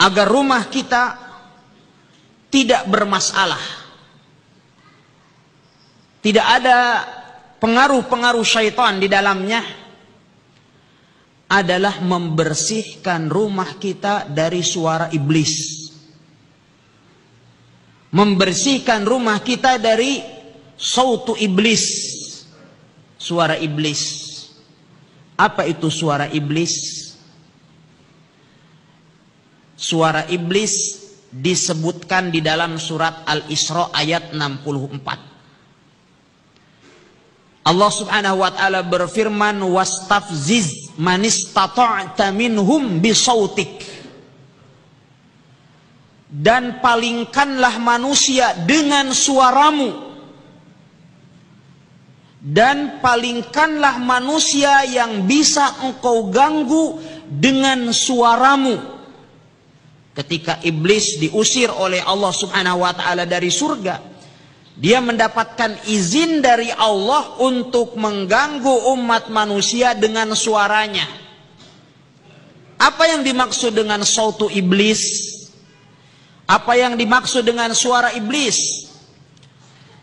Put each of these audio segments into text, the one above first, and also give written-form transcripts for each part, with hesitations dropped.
agar rumah kita tidak bermasalah, tidak ada pengaruh-pengaruh syaitan di dalamnya, adalah membersihkan rumah kita dari suara iblis. Membersihkan rumah kita dari sautu iblis, suara iblis. Apa itu suara iblis? Suara iblis disebutkan di dalam surat Al-Isra ayat 64. Allah Subhanahu wa taala berfirman, wastafziz man istata'ta minhum bisautik. Dan palingkanlah manusia dengan suaramu. Dan palingkanlah manusia yang bisa engkau ganggu dengan suaramu. Ketika iblis diusir oleh Allah Subhanahu wa taala dari surga, dia mendapatkan izin dari Allah untuk mengganggu umat manusia dengan suaranya. Apa yang dimaksud dengan sautu iblis? Apa yang dimaksud dengan suara iblis?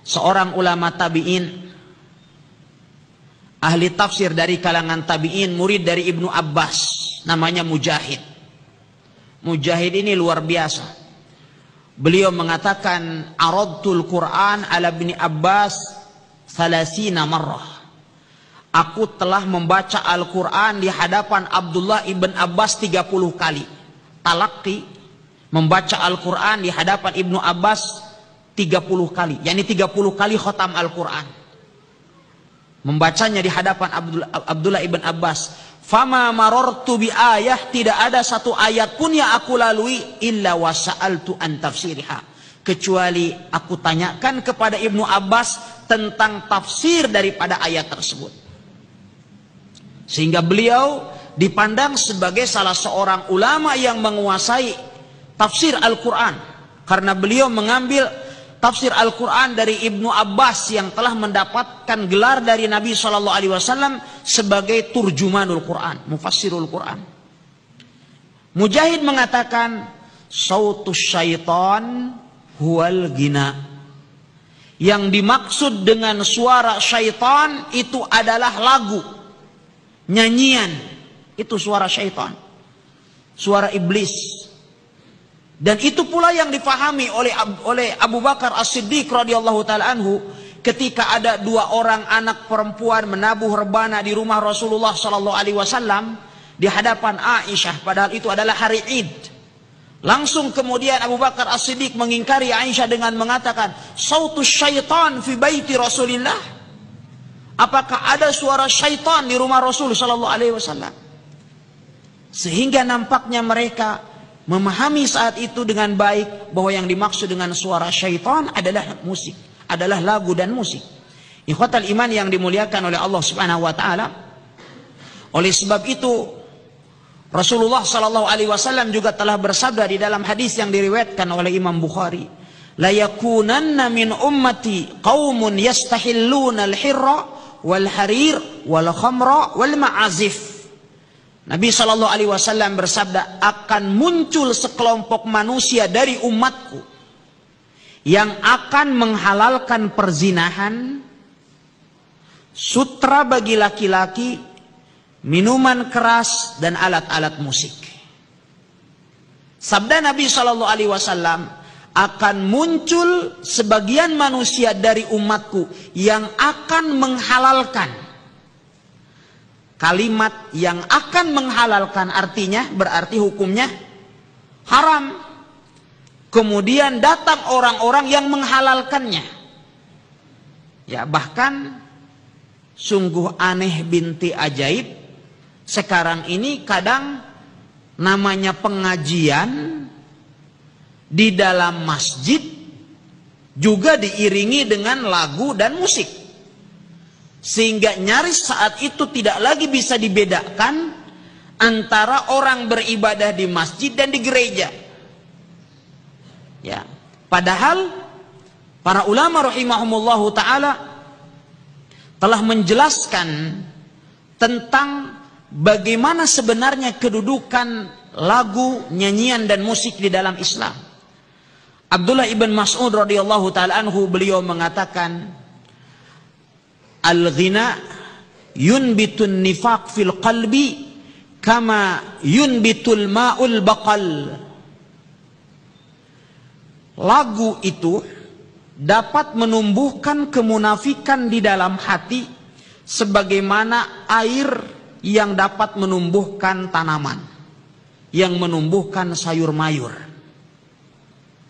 Seorang ulama tabi'in, ahli tafsir dari kalangan tabi'in, murid dari Ibnu Abbas, namanya Mujahid. Mujahid ini luar biasa. Beliau mengatakan, aradtul Quran ala Ibni Abbas 30 marrah. Aku telah membaca Al-Quran di hadapan Abdullah ibn Abbas 30 kali. Talaqi, membaca Al-Quran di hadapan Ibnu Abbas 30 kali. Yani 30 kali khatam Al-Quran. Membacanya di hadapan Abdullah ibn Abbas. Fama marartu bi ayah, tidak ada satu ayat pun yang aku lalui illa wasa'altu an tafsiriha, kecuali aku tanyakan kepada Ibnu Abbas tentang tafsir daripada ayat tersebut. Sehingga beliau dipandang sebagai salah seorang ulama yang menguasai tafsir Al-Quran, karena beliau mengambil tafsir Al-Quran dari Ibnu Abbas yang telah mendapatkan gelar dari Nabi SAW sebagai turjumanul Quran, mufassirul Quran. Mujahid mengatakan, sautus syaitan huwal gina. Yang dimaksud dengan suara syaitan itu adalah lagu, nyanyian. Itu suara syaitan, suara iblis. Dan itu pula yang difahami oleh Abu Bakar As-Siddiq radhiyallahu taala anhu ketika ada dua orang anak perempuan menabuh rebana di rumah Rasulullah sallallahu alaihi wasallam di hadapan Aisyah, padahal itu adalah hari Id. Langsung kemudian Abu Bakar As-Siddiq mengingkari Aisyah dengan mengatakan, sautus syaitan fi baiti Rasulillah. Apakah ada suara syaitan di rumah Rasul sallallahu alaihi wasallam? Sehingga nampaknya mereka memahami saat itu dengan baik bahwa yang dimaksud dengan suara syaitan adalah musik, adalah lagu dan musik. Ikhwatal iman yang dimuliakan oleh Allah Subhanahu wa taala. Oleh sebab itu Rasulullah sallallahu alaihi wasallam juga telah bersabda di dalam hadis yang diriwayatkan oleh Imam Bukhari, la yakunanna min ummati qaumun yastahilluna al-hirra wal harir wal khamra wal ma'azif. Nabi Shallallahu Alaihi Wasallam bersabda, akan muncul sekelompok manusia dari umatku yang akan menghalalkan perzinahan, sutra bagi laki-laki, minuman keras dan alat-alat musik. Sabda Nabi Shallallahu Alaihi Wasallam, akan muncul sebagian manusia dari umatku yang akan menghalalkan. Kalimat yang akan menghalalkan artinya berarti hukumnya haram. Kemudian datang orang-orang yang menghalalkannya. Ya, bahkan sungguh aneh binti ajaib. Sekarang ini kadang namanya pengajian di dalam masjid juga diiringi dengan lagu dan musik. Sehingga nyaris saat itu tidak lagi bisa dibedakan antara orang beribadah di masjid dan di gereja. Ya, padahal para ulama rahimahumullahu taala telah menjelaskan tentang bagaimana sebenarnya kedudukan lagu, nyanyian dan musik di dalam Islam. Abdullah ibn Mas'ud radhiyallahu taala anhu, beliau mengatakan, al-ghina yunbitun nifaq fil qalbi kama yunbitul ma'ul baqal. Lagu itu dapat menumbuhkan kemunafikan di dalam hati sebagaimana air yang dapat menumbuhkan tanaman, yang menumbuhkan sayur mayur.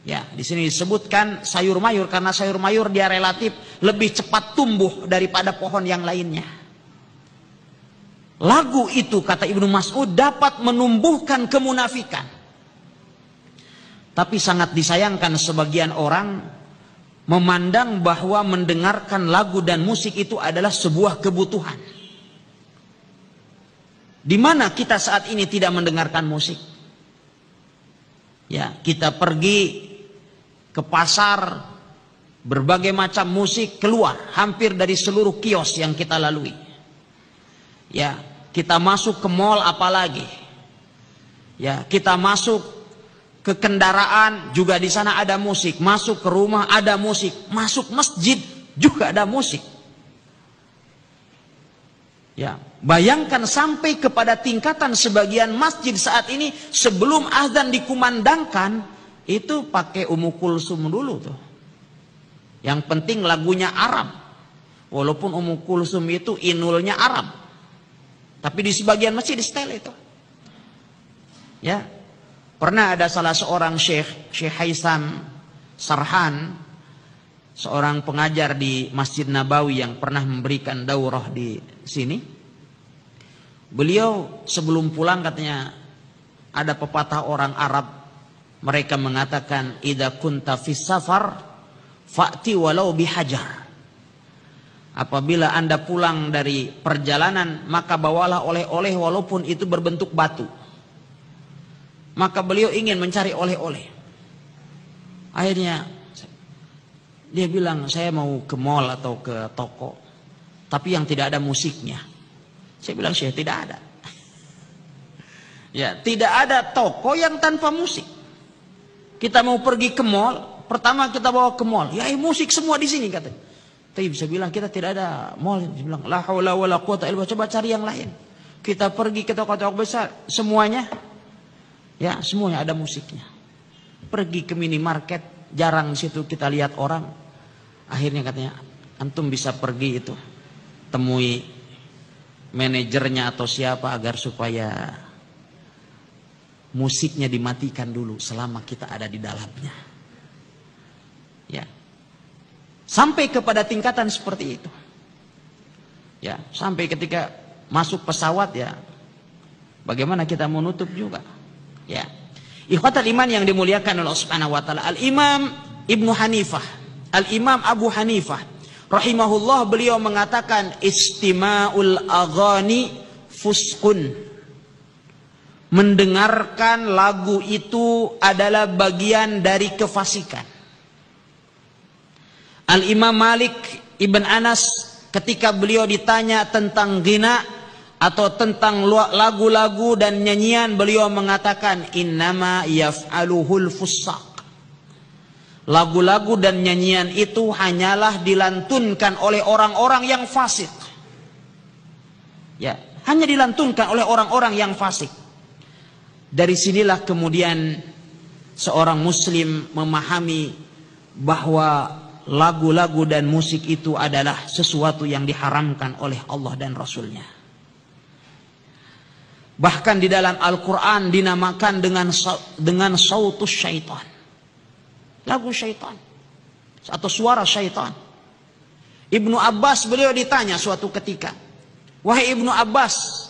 Ya, di sini disebutkan sayur mayur karena sayur mayur dia relatif lebih cepat tumbuh daripada pohon yang lainnya. Lagu itu, kata Ibnu Mas'ud, dapat menumbuhkan kemunafikan. Tapi sangat disayangkan sebagian orang memandang bahwa mendengarkan lagu dan musik itu adalah sebuah kebutuhan. Di mana kita saat ini tidak mendengarkan musik? Ya, kita pergi ke pasar, berbagai macam musik keluar hampir dari seluruh kios yang kita lalui. Ya, kita masuk ke mall apalagi. Ya, kita masuk ke kendaraan juga di sana ada musik, masuk ke rumah ada musik, masuk masjid juga ada musik. Ya, bayangkan sampai kepada tingkatan sebagian masjid saat ini sebelum azan dikumandangkan itu pakai Ummu Kulsum dulu tuh. Yang penting lagunya Arab. Walaupun Ummu Kulsum itu inulnya Arab. Tapi di sebagian masjid di setel itu. Ya. Pernah ada salah seorang Syekh Haisam Sarhan, seorang pengajar di Masjid Nabawi yang pernah memberikan daurah di sini. Beliau sebelum pulang katanya ada pepatah orang Arab, mereka mengatakan idza kunta fis safar fa'ti walau bihajar. Apabila Anda pulang dari perjalanan maka bawalah oleh-oleh walaupun itu berbentuk batu. Maka beliau ingin mencari oleh-oleh. Akhirnya dia bilang, saya mau ke mall atau ke toko, tapi yang tidak ada musiknya. Saya bilang, Syekh, tidak ada. Ya, tidak ada toko yang tanpa musik. Kita mau pergi ke mall, pertama kita bawa ke mall. Ya, musik semua di sini katanya. Tapi bisa bilang kita tidak ada mall. Dia bilang, la haula wala quwata illa billah. Coba cari yang lain. Kita pergi ke toko-toko besar, semuanya, ya semuanya ada musiknya. Pergi ke minimarket, jarang di situ kita lihat orang. Akhirnya katanya, antum bisa pergi itu, temui manajernya atau siapa agar supaya musiknya dimatikan dulu selama kita ada di dalamnya. Ya. Sampai kepada tingkatan seperti itu. Ya, sampai ketika masuk pesawat ya, bagaimana kita menutup juga. Ya. Ikhwatal iman yang dimuliakan oleh Allah Subhanahu wa taala. Al-Imam Ibnu Hanifah, Al-Imam Abu Hanifah rahimahullah, beliau mengatakan istima'ul aghani fusqun. Mendengarkan lagu itu adalah bagian dari kefasikan. Al-Imam Malik Ibn Anas ketika beliau ditanya tentang ghina atau tentang lagu-lagu dan nyanyian, beliau mengatakan innama yaf'aluhul fussaq. Lagu-lagu dan nyanyian itu hanyalah dilantunkan oleh orang-orang yang fasik. Ya, hanya dilantunkan oleh orang-orang yang fasik. Dari sinilah kemudian seorang muslim memahami bahwa lagu-lagu dan musik itu adalah sesuatu yang diharamkan oleh Allah dan Rasulnya. Bahkan di dalam Al-Quran dinamakan dengan sautus syaitan. Lagu syaitan atau suara syaitan. Ibnu Abbas beliau ditanya suatu ketika, wahai Ibnu Abbas,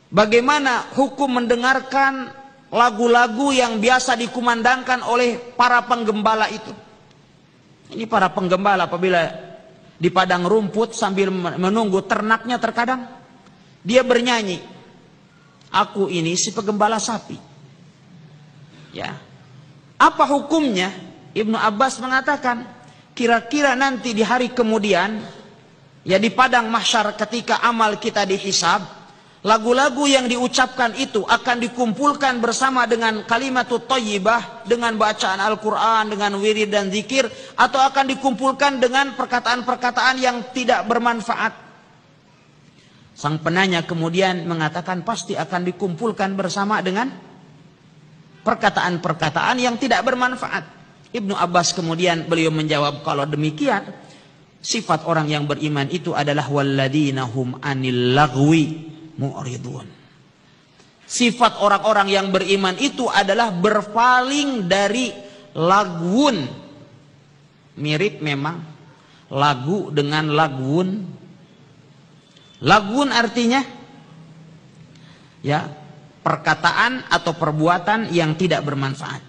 bagaimana hukum mendengarkan lagu-lagu yang biasa dikumandangkan oleh para penggembala itu? Ini para penggembala apabila di padang rumput sambil menunggu ternaknya, terkadang dia bernyanyi, aku ini si penggembala sapi. Ya. Apa hukumnya? Ibnu Abbas mengatakan, kira-kira nanti di hari kemudian, ya di padang mahsyar ketika amal kita dihisab, lagu-lagu yang diucapkan itu akan dikumpulkan bersama dengan kalimatut thayyibah, dengan bacaan Al-Quran, dengan wirid dan zikir, atau akan dikumpulkan dengan perkataan-perkataan yang tidak bermanfaat? Sang penanya kemudian mengatakan pasti akan dikumpulkan bersama dengan perkataan-perkataan yang tidak bermanfaat. Ibnu Abbas kemudian beliau menjawab, kalau demikian sifat orang yang beriman itu adalah walladzina hum anil lagwi mu'ridun. Sifat orang-orang yang beriman itu adalah berpaling dari lagwun. Mirip memang lagu dengan lagwun. Lagwun artinya ya perkataan atau perbuatan yang tidak bermanfaat.